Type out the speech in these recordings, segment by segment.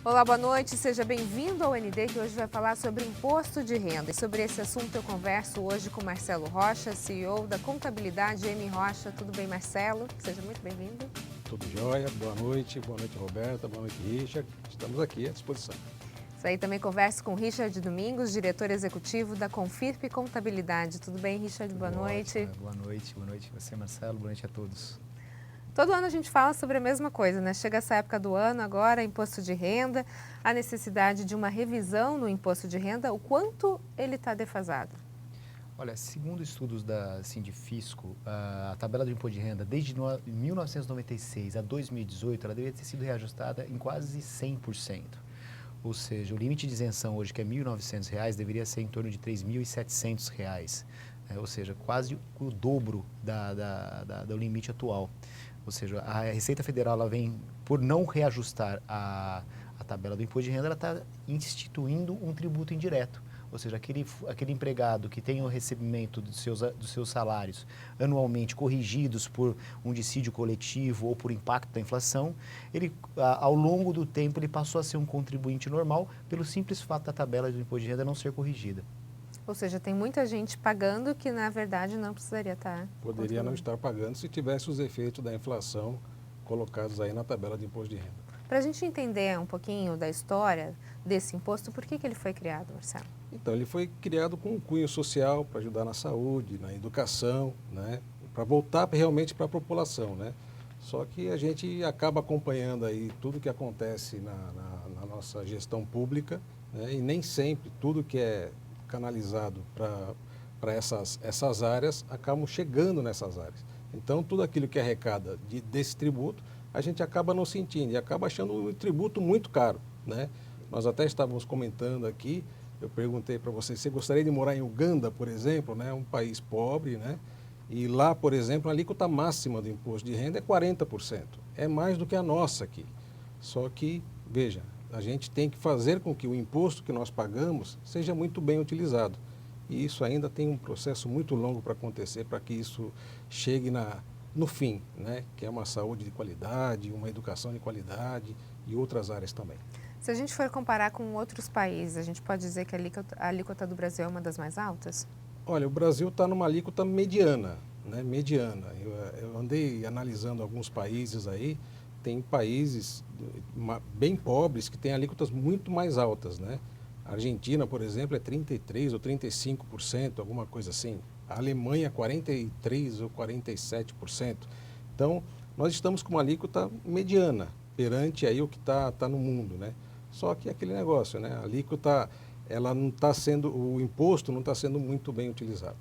Olá, boa noite, seja bem-vindo ao ND, que hoje vai falar sobre imposto de renda. E sobre esse assunto eu converso hoje com Marcelo Rocha, CEO da Contabilidade M Rocha. Tudo bem, Marcelo? Seja muito bem-vindo. Tudo jóia, boa noite Roberta, boa noite Richard, estamos aqui à disposição. Isso aí, também converso com Richard Domingos, diretor executivo da Confirp Contabilidade. Tudo bem, Richard? Boa noite. Boa noite você, Marcelo, boa noite a todos. Todo ano a gente fala sobre a mesma coisa, né? Chega essa época do ano agora, imposto de renda, a necessidade de uma revisão no imposto de renda, o quanto ele está defasado? Olha, segundo estudos da Sindifisco, a tabela do imposto de renda desde 1996 a 2018, ela deveria ter sido reajustada em quase 100%. Ou seja, o limite de isenção hoje, que é R$ 1.900, deveria ser em torno de R$ 3.700, ou seja, quase o dobro do limite atual. Ou seja, a Receita Federal, ela vem, por não reajustar a tabela do imposto de renda, ela está instituindo um tributo indireto. Ou seja, aquele empregado que tem o recebimento dos seus salários anualmente corrigidos por um dissídio coletivo ou por impacto da inflação, ele, ao longo do tempo, ele passou a ser um contribuinte normal pelo simples fato da tabela do imposto de renda não ser corrigida. Ou seja, tem muita gente pagando que, na verdade, não precisaria estar. Poderia não estar pagando se tivesse os efeitos da inflação colocados aí na tabela de imposto de renda. Para a gente entender um pouquinho da história desse imposto, por que ele foi criado, Marcelo? Então, ele foi criado com um cunho social para ajudar na saúde, na educação, né? Para voltar realmente para a população, né? Só que a gente acaba acompanhando aí tudo que acontece na nossa gestão pública, né? E nem sempre tudo que é canalizado para essas áreas acabam chegando nessas áreas. Então, tudo aquilo que arrecada desse tributo, a gente acaba não sentindo e acaba achando o tributo muito caro, né? Nós até estávamos comentando aqui, eu perguntei para você gostaria de morar em Uganda, por exemplo, né? Um país pobre, né? E lá, por exemplo, a alíquota máxima do imposto de renda é 40%. É mais do que a nossa aqui. Só que, veja, a gente tem que fazer com que o imposto que nós pagamos seja muito bem utilizado. E isso ainda tem um processo muito longo para acontecer, para que isso chegue no fim, né? Que é uma saúde de qualidade, uma educação de qualidade e outras áreas também. Se a gente for comparar com outros países, a gente pode dizer que a alíquota do Brasil é uma das mais altas? Olha, o Brasil está numa alíquota mediana, né? Mediana. Eu andei analisando alguns países aí, tem países bem pobres que têm alíquotas muito mais altas, né? A Argentina, por exemplo, é 33% ou 35%, alguma coisa assim. A Alemanha, 43% ou 47%. Então, nós estamos com uma alíquota mediana perante aí o que tá no mundo, né? Só que aquele negócio, né? A alíquota, ela não está sendo, o imposto não está sendo muito bem utilizado.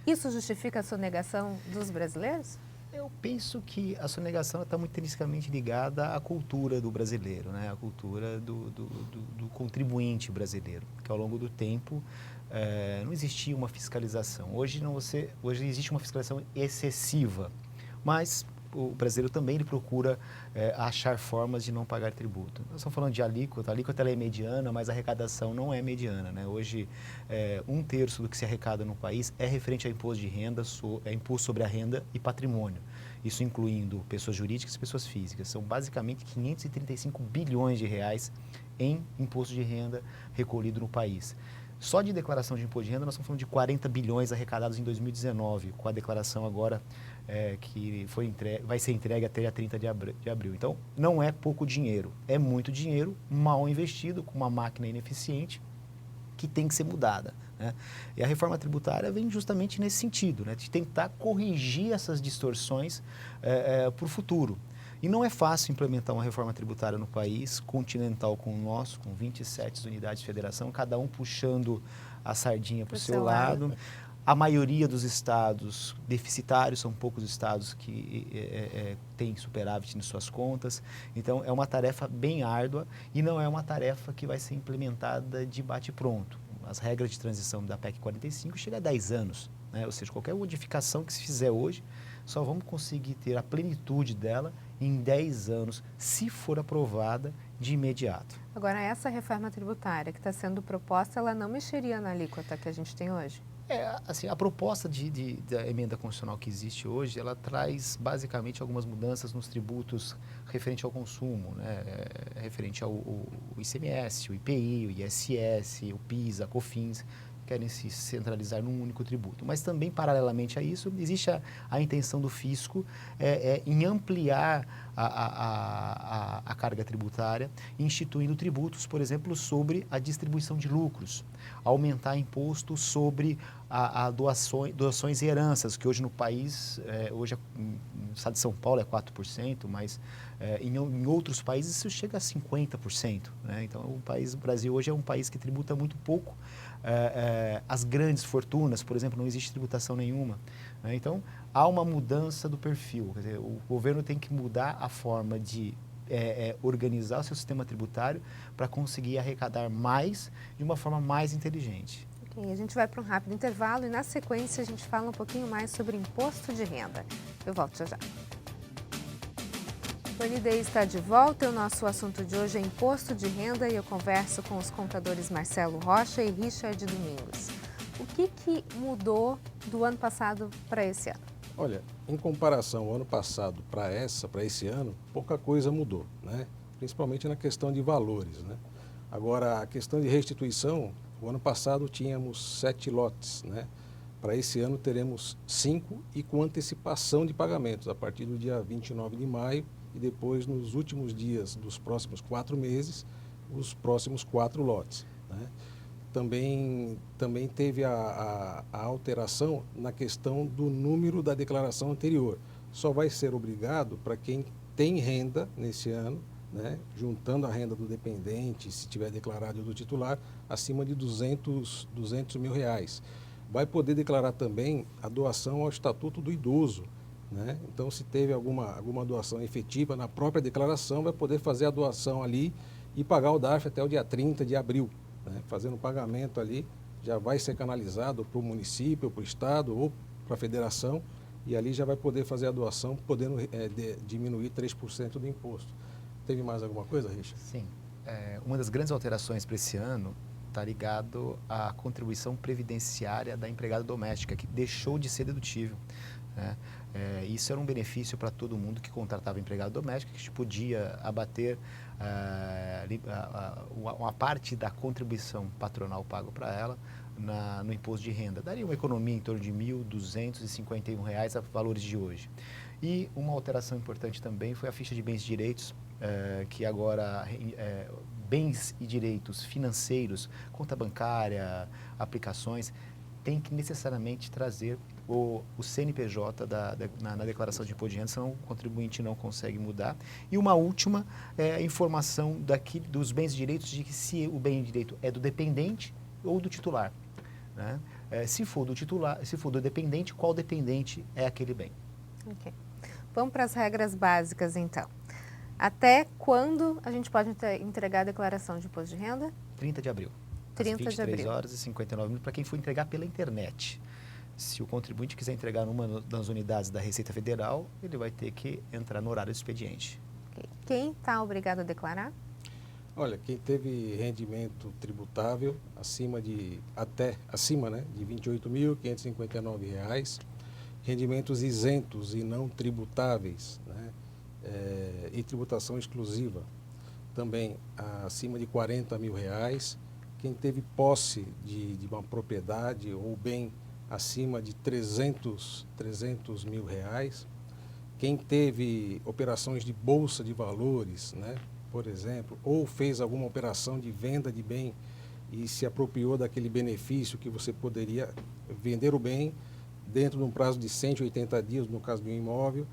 Isso justifica a sonegação dos brasileiros? Eu penso que a sonegação está muito intrinsecamente ligada à cultura do brasileiro, né? A cultura do contribuinte brasileiro, que ao longo do tempo não existia uma fiscalização. Hoje existe uma fiscalização excessiva, mas o brasileiro também ele procura achar formas de não pagar tributo. Nós estamos falando de alíquota, a alíquota ela é mediana, mas a arrecadação não é mediana, né? Hoje, 1/3 do que se arrecada no país é referente a imposto de renda, imposto sobre a renda e patrimônio. Isso incluindo pessoas jurídicas e pessoas físicas. São basicamente 535 bilhões de reais em imposto de renda recolhido no país. Só de declaração de imposto de renda, nós estamos falando de 40 bilhões arrecadados em 2019, com a declaração agora que vai ser entregue até dia 30 de abril. Então, não é pouco dinheiro, é muito dinheiro mal investido, com uma máquina ineficiente que tem que ser mudada, né? E a reforma tributária vem justamente nesse sentido, né? De tentar corrigir essas distorções para o futuro. E não é fácil implementar uma reforma tributária no país continental como o nosso, com 27 unidades de federação, cada um puxando a sardinha para o seu lado. A maioria dos estados deficitários, são poucos estados que têm superávit em suas contas. Então, é uma tarefa bem árdua e não é uma tarefa que vai ser implementada de bate-pronto. As regras de transição da PEC 45 chegam a 10 anos, né? Ou seja, qualquer modificação que se fizer hoje, só vamos conseguir ter a plenitude dela em 10 anos, se for aprovada de imediato. Agora, essa reforma tributária que está sendo proposta, ela não mexeria na alíquota que a gente tem hoje? Assim, a proposta da emenda constitucional que existe hoje, ela traz basicamente algumas mudanças nos tributos referente ao consumo, né? Referente ao ICMS, o IPI, o ISS, o PIS, a COFINS, querem se centralizar num único tributo. Mas também, paralelamente a isso, existe a intenção do fisco em ampliar a carga tributária, instituindo tributos, por exemplo, sobre a distribuição de lucros, aumentar imposto sobre doações e heranças, que hoje no país, hoje no estado de São Paulo é 4%, mas em outros países isso chega a 50%. Né? Então, o Brasil hoje é um país que tributa muito pouco. As grandes fortunas, por exemplo, não existe tributação nenhuma. Né? Então, há uma mudança do perfil. Quer dizer, o governo tem que mudar a forma de organizar o seu sistema tributário para conseguir arrecadar mais de uma forma mais inteligente. Ok, a gente vai para um rápido intervalo e, na sequência, a gente fala um pouquinho mais sobre imposto de renda. Eu volto já já. O ND está de volta e o nosso assunto de hoje é imposto de renda e eu converso com os contadores Marcelo Rocha e Richard Domingos. O que mudou do ano passado para esse ano? Olha, em comparação ao ano passado para esse ano, pouca coisa mudou, né? Principalmente na questão de valores, né? Agora, a questão de restituição, o ano passado tínhamos 7 lotes, né? Para esse ano teremos 5 e com antecipação de pagamentos a partir do dia 29 de maio e depois nos últimos dias dos próximos 4 meses, os próximos 4 lotes, né? Também teve a alteração na questão do número da declaração anterior. Só vai ser obrigado para quem tem renda nesse ano, né, juntando a renda do dependente, se tiver declarado, e do titular, acima de 200 mil reais. Vai poder declarar também a doação ao Estatuto do Idoso. Né? Então, se teve alguma doação efetiva na própria declaração, vai poder fazer a doação ali e pagar o DARF até o dia 30 de abril. Né? Fazendo o pagamento ali, já vai ser canalizado para o município, para o estado ou para a federação e ali já vai poder fazer a doação, podendo diminuir 3% do imposto. Teve mais alguma coisa, Richard? Sim. Uma das grandes alterações para esse ano está ligado à contribuição previdenciária da empregada doméstica, que deixou de ser dedutível. Né? Isso era um benefício para todo mundo que contratava empregada doméstica, que podia abater uma parte da contribuição patronal pago para ela no imposto de renda. Daria uma economia em torno de R$ 1.251 a valores de hoje. E uma alteração importante também foi a ficha de bens e direitos, que agora bens e direitos financeiros, conta bancária, aplicações, tem que necessariamente trazer o CNPJ na declaração de imposto de renda, senão o contribuinte não consegue mudar. E uma última informação dos bens e direitos, de que se o bem e direito é do dependente ou do titular. Né? Se for do dependente, qual dependente é aquele bem? Ok. Vamos para as regras básicas, então. Até quando a gente pode entregar a declaração de imposto de renda? 30 de abril. 30 às de abril. 23 horas e 59 minutos, para quem for entregar pela internet. Se o contribuinte quiser entregar numa das unidades da Receita Federal, ele vai ter que entrar no horário do expediente. Okay. Quem está obrigado a declarar? Olha, quem teve rendimento tributável acima de R$ 28.559, rendimentos isentos e não tributáveis, né? E tributação exclusiva, também acima de R$ 40 mil, quem teve posse de uma propriedade ou bem acima de 300 mil reais, quem teve operações de bolsa de valores, né, por exemplo, ou fez alguma operação de venda de bem e se apropriou daquele benefício que você poderia vender o bem dentro de um prazo de 180 dias, no caso de um imóvel,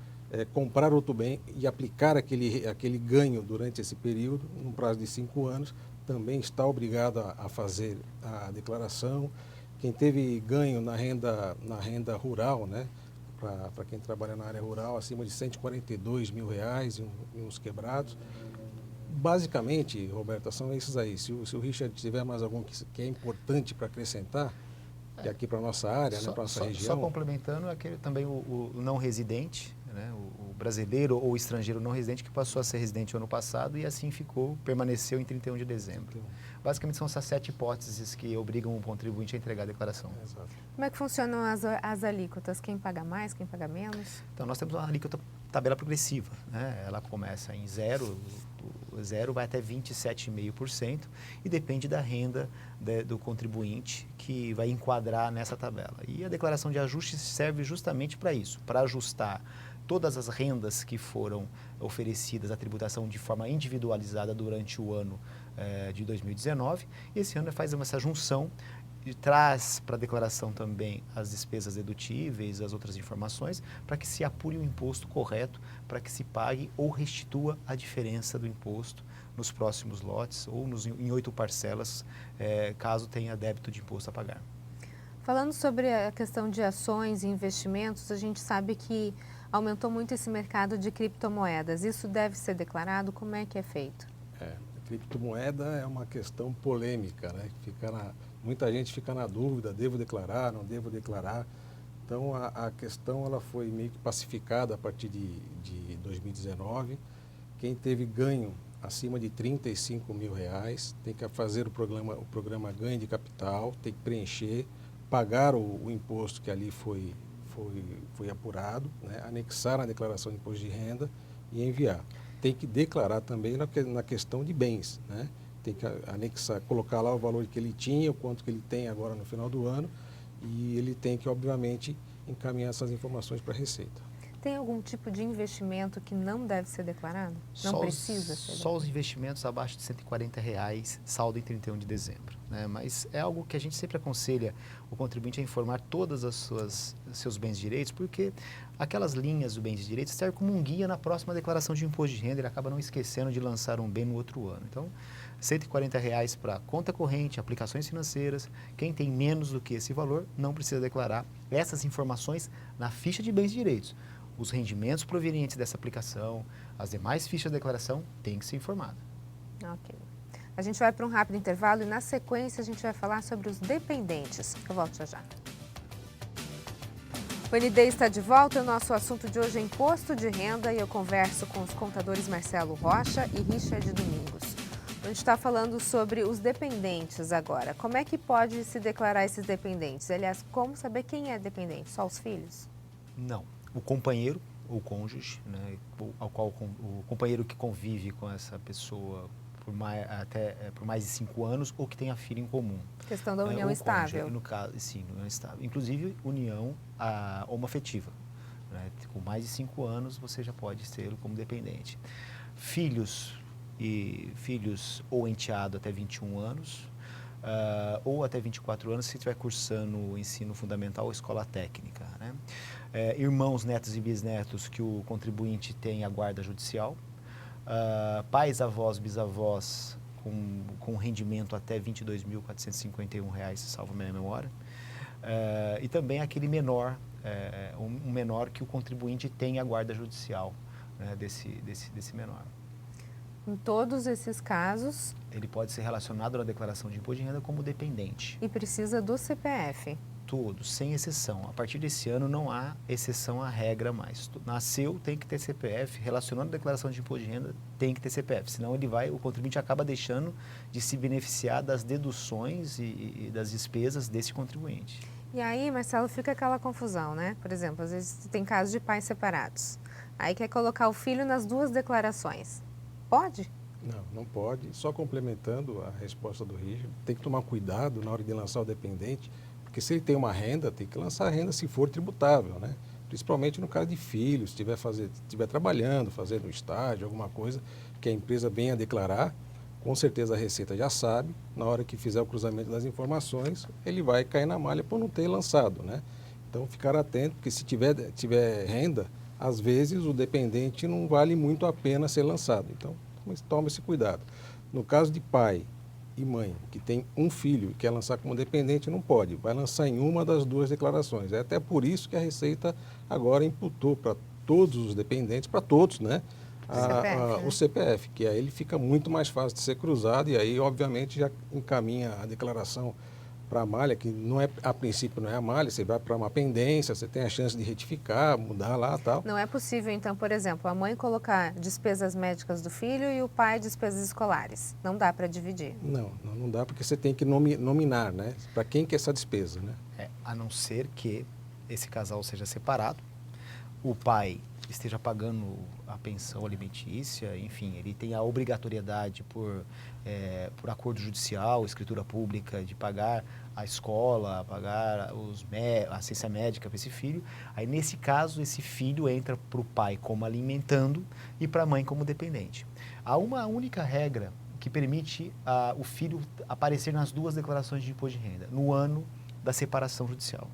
comprar outro bem e aplicar aquele ganho durante esse período, num prazo de 5 anos, também está obrigado a fazer a declaração. Quem teve ganho na renda rural, né, para quem trabalha na área rural, acima de R$ 142 mil e uns quebrados. Basicamente, Roberta, são esses aí. Se o Richard tiver mais algum que é importante para acrescentar, que aqui para a nossa área, né, para a nossa região. Só complementando, também o não residente, né, o brasileiro ou estrangeiro não residente que passou a ser residente o ano passado e assim permaneceu em 31 de dezembro. Basicamente são essas 7 hipóteses que obrigam o contribuinte a entregar a declaração. Exato. Como é que funcionam as alíquotas? Quem paga mais, quem paga menos? Então, nós temos uma alíquota tabela progressiva, né? Ela começa em 0, vai até 27,5% e depende da renda do contribuinte que vai enquadrar nessa tabela. E a declaração de ajuste serve justamente para isso, para ajustar todas as rendas que foram oferecidas à tributação de forma individualizada durante o ano de 2019. E esse ano faz essa junção e traz para a declaração também as despesas dedutíveis, as outras informações, para que se apure o imposto correto, para que se pague ou restitua a diferença do imposto nos próximos lotes ou em 8 parcelas, caso tenha débito de imposto a pagar. Falando sobre a questão de ações e investimentos, a gente sabe que aumentou muito esse mercado de criptomoedas. Isso deve ser declarado? Como é que é feito? Criptomoeda é uma questão polêmica, né? Muita gente fica na dúvida, devo declarar, não devo declarar. Então, a questão ela foi meio que pacificada a partir de 2019. Quem teve ganho acima de R$35 mil tem que fazer o programa ganho de capital, tem que preencher, pagar o imposto que ali foi apurado, né? Anexar na declaração de imposto de renda e enviar. Tem que declarar também na questão de bens, né? Tem que anexar, colocar lá o valor que ele tinha, o quanto que ele tem agora no final do ano, e ele tem que, obviamente, encaminhar essas informações para a Receita. Tem algum tipo de investimento que não deve ser declarado? Não precisa ser declarado? Só os investimentos abaixo de R$140, saldo em 31 de dezembro. Né? Mas é algo que a gente sempre aconselha o contribuinte a informar todas as seus bens e direitos, porque aquelas linhas do bens e direitos servem como um guia na próxima declaração de imposto de renda, ele acaba não esquecendo de lançar um bem no outro ano. Então, R$140 para conta corrente, aplicações financeiras. Quem tem menos do que esse valor não precisa declarar essas informações na ficha de bens e direitos. Os rendimentos provenientes dessa aplicação, as demais fichas de declaração têm que ser informadas. Ok. A gente vai para um rápido intervalo e na sequência a gente vai falar sobre os dependentes. Eu volto já já. O ND está de volta, o nosso assunto de hoje é imposto de renda e eu converso com os contadores Marcelo Rocha e Richard Domingos. A gente está falando sobre os dependentes agora. Como é que pode se declarar esses dependentes? Aliás, como saber quem é dependente? Só os filhos? Não. O companheiro ou cônjuge, né, o companheiro que convive com essa pessoa por mais de 5 anos ou que tenha filho em comum. Questão da união estável. Cônjuge, no caso, sim, união estável. Inclusive, união homoafetiva. Né, com mais de 5 anos, você já pode ser como dependente. Filhos ou enteado até 21 anos, ou até 24 anos se estiver cursando o ensino fundamental ou escola técnica. Né? Irmãos, netos e bisnetos que o contribuinte tem a guarda judicial, pais, avós, bisavós com rendimento até R$ 22.451, salvo minha memória, e também aquele menor, um menor que o contribuinte tem a guarda judicial, né, desse menor. Em todos esses casos... Ele pode ser relacionado na declaração de imposto de renda como dependente. E precisa do CPF? Todos, sem exceção. A partir desse ano não há exceção à regra mais. Nasceu, tem que ter CPF, relacionando a declaração de imposto de renda, tem que ter CPF. Senão o contribuinte acaba deixando de se beneficiar das deduções e das despesas desse contribuinte. E aí, Marcelo, fica aquela confusão, né? Por exemplo, às vezes tem casos de pais separados. Aí quer colocar o filho nas 2 declarações. Pode? Não pode. Só complementando a resposta do Richard, tem que tomar cuidado na hora de lançar o dependente, porque se ele tem uma renda, tem que lançar a renda se for tributável, né? Principalmente no caso de filhos, se estiver trabalhando, fazendo estágio, alguma coisa que a empresa venha declarar, com certeza a Receita já sabe, na hora que fizer o cruzamento das informações, ele vai cair na malha por não ter lançado, né? Então, ficar atento, porque se tiver renda, às vezes o dependente não vale muito a pena ser lançado. Então, tome esse cuidado. No caso de pai e mãe, que tem um filho e quer lançar como dependente, não pode. Vai lançar em uma das 2 declarações. É até por isso que a Receita agora imputou para todos os dependentes, para todos, né? O CPF, que aí ele fica muito mais fácil de ser cruzado e aí, obviamente, já encaminha a declaração para a malha, que não é, a princípio não é a malha, você vai para uma pendência, você tem a chance de retificar, mudar lá e tal. Não é possível, então, por exemplo, a mãe colocar despesas médicas do filho e o pai despesas escolares. Não dá para dividir. Não dá, porque você tem que nominar, né? Para quem que é essa despesa, né? A não ser que esse casal seja separado, o pai esteja pagando a pensão alimentícia, enfim, ele tem a obrigatoriedade por acordo judicial, escritura pública, de pagar a escola, pagar a assistência médica para esse filho. Aí, nesse caso, esse filho entra para o pai como alimentando e para a mãe como dependente. Há uma única regra que permite o filho aparecer nas duas declarações de imposto de renda, no ano da separação judicial,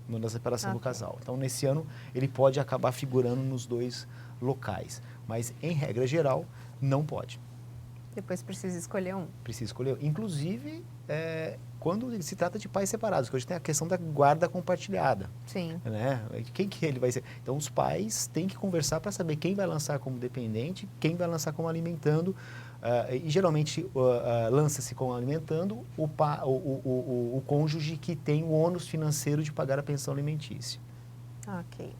no ano da separação do casal. Então, nesse ano, ele pode acabar figurando nos dois locais, mas, em regra geral, não pode. Depois precisa escolher um. Precisa escolher. Inclusive, quando se trata de pais separados, que hoje tem a questão da guarda compartilhada. Sim. Né? Quem que ele vai ser? Então, os pais têm que conversar para saber quem vai lançar como dependente, quem vai lançar como alimentando. E geralmente lança-se como alimentando o cônjuge que tem o ônus financeiro de pagar a pensão alimentícia. Ok.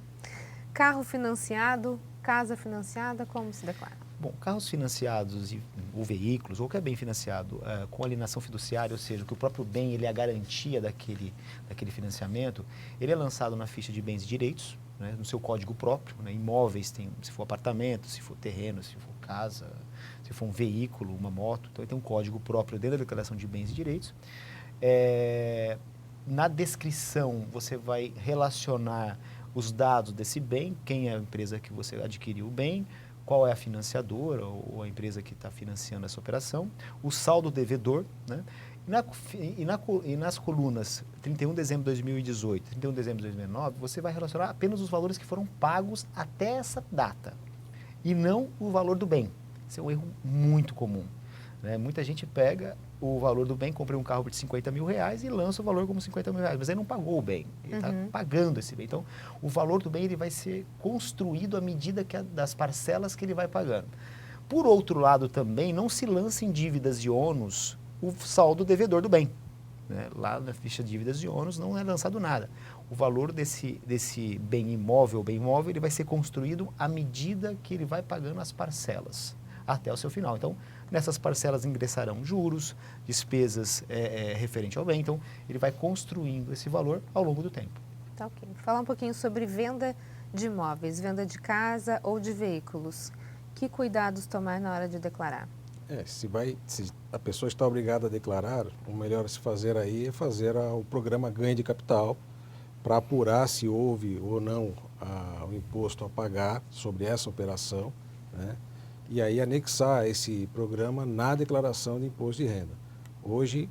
Carro financiado, casa financiada, como se declara? Bom, carros financiados ou veículos, ou que é bem financiado, com alienação fiduciária, ou seja, que o próprio bem ele é a garantia daquele financiamento, ele é lançado na ficha de bens e direitos, né, no seu código próprio, né, imóveis, se for apartamento, se for terreno, se for casa, se for um veículo, uma moto, então ele tem um código próprio dentro da declaração de bens e direitos. Na descrição, você vai relacionar os dados desse bem, quem é a empresa que você adquiriu o bem, qual é a financiadora ou a empresa que está financiando essa operação, o saldo devedor, né? E nas colunas 31 de dezembro de 2018, 31 de dezembro de 2019, você vai relacionar apenas os valores que foram pagos até essa data e não o valor do bem. Esse é um erro muito comum, né? Muita gente pega o valor do bem, comprei um carro de 50 mil reais e lança o valor como 50 mil reais, mas ele não pagou o bem, ele está pagando esse bem. Então, o valor do bem ele vai ser construído à medida das parcelas que ele vai pagando. Por outro lado também, não se lança em dívidas de ônus o saldo devedor do bem. Né? Lá na ficha de dívidas de ônus não é lançado nada. O valor desse bem imóvel, ele vai ser construído à medida que ele vai pagando as parcelas até o seu final. Então, nessas parcelas ingressarão juros, despesas referente ao bem. Então, ele vai construindo esse valor ao longo do tempo. Tá ok. Falar um pouquinho sobre venda de imóveis, venda de casa ou de veículos. Que cuidados tomar na hora de declarar? Se a pessoa está obrigada a declarar, o melhor a se fazer aí é fazer o programa ganho de capital para apurar se houve ou não o imposto a pagar sobre essa operação, né? E aí anexar esse programa na declaração de imposto de renda. Hoje,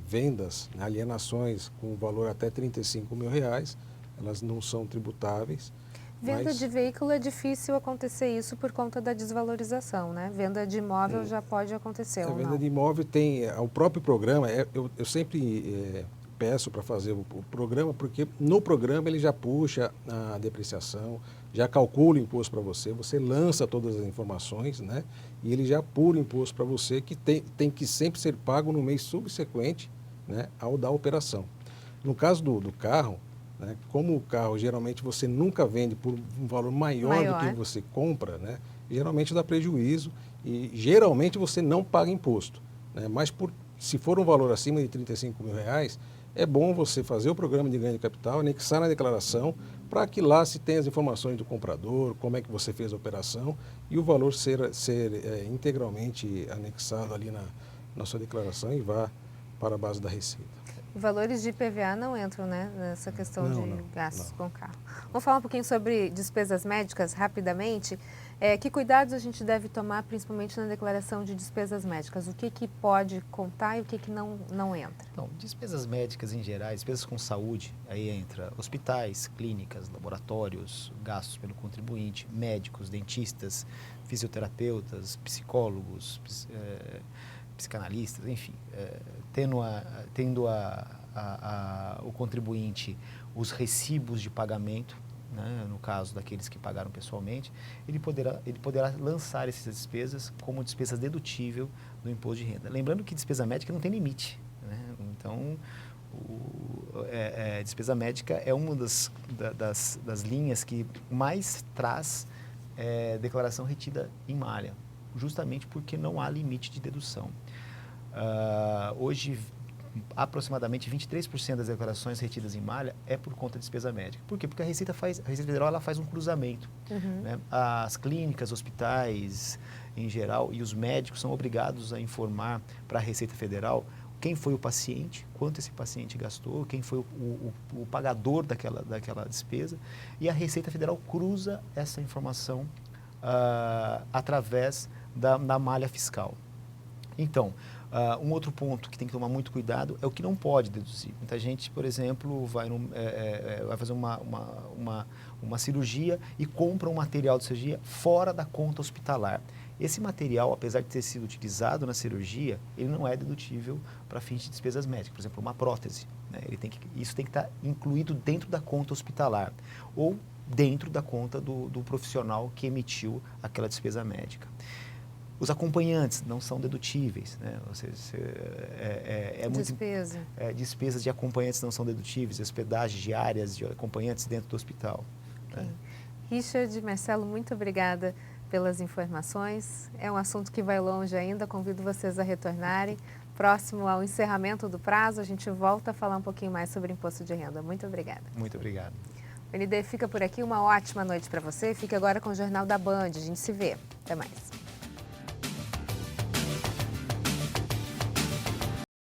vendas, alienações com valor até 35 mil reais, elas não são tributáveis. Venda de veículo é difícil acontecer isso por conta da desvalorização, né? Venda de imóvel já pode acontecer ou não? Venda de imóvel tem o próprio programa, eu sempre peço para fazer o programa, porque no programa ele já puxa a depreciação, já calcula o imposto para você, você lança todas as informações, né? E ele já apura o imposto para você, que tem que sempre ser pago no mês subsequente, né, ao da operação. No caso do carro, né, como o carro geralmente você nunca vende por um valor maior do que você compra, né, geralmente dá prejuízo e geralmente você não paga imposto, né? Mas se for um valor acima de 35 mil reais, é bom você fazer o programa de ganho de capital, anexar na declaração, para que lá se tenha as informações do comprador, como é que você fez a operação e o valor ser integralmente anexado ali na sua declaração e vá para a base da Receita. Valores de IPVA não entram, né, nessa questão de gastos com carro. Vamos falar um pouquinho sobre despesas médicas rapidamente. Que cuidados a gente deve tomar, principalmente na declaração de despesas médicas? O que pode contar e o que não entra? Então, despesas médicas em geral, despesas com saúde, aí entra hospitais, clínicas, laboratórios, gastos pelo contribuinte, médicos, dentistas, fisioterapeutas, psicólogos, psicanalistas, enfim, tendo o contribuinte os recibos de pagamento, né, no caso daqueles que pagaram pessoalmente, ele poderá lançar essas despesas como despesa dedutível do imposto de renda. Lembrando que despesa médica não tem limite, né? Então, Despesa médica é uma das linhas que mais traz declaração retida em malha, justamente porque não há limite de dedução. Hoje, aproximadamente 23% das declarações retidas em malha é por conta de despesa médica. Por quê? Porque a Receita Federal ela faz um cruzamento. Né? As clínicas, hospitais em geral e os médicos são obrigados a informar para a Receita Federal quem foi o paciente, quanto esse paciente gastou, quem foi o pagador daquela despesa, e a Receita Federal cruza essa informação através da malha fiscal. Então, um outro ponto que tem que tomar muito cuidado é o que não pode deduzir. Muita gente, por exemplo, vai fazer uma cirurgia e compra um material de cirurgia fora da conta hospitalar. Esse material, apesar de ter sido utilizado na cirurgia, ele não é dedutível para fins de despesas médicas. Por exemplo, uma prótese. Né? Isso tem que estar incluído dentro da conta hospitalar ou dentro da conta do profissional que emitiu aquela despesa médica. Os acompanhantes não são dedutíveis, né? Ou seja, despesas de acompanhantes não são dedutíveis, hospedagens diárias de acompanhantes dentro do hospital. Okay. Né? Richard, Marcelo, muito obrigada pelas informações. É um assunto que vai longe ainda, convido vocês a retornarem. Próximo ao encerramento do prazo, a gente volta a falar um pouquinho mais sobre imposto de renda. Muito obrigada. Muito obrigado. O ND fica por aqui, uma ótima noite para você. Fique agora com o Jornal da Band, a gente se vê. Até mais.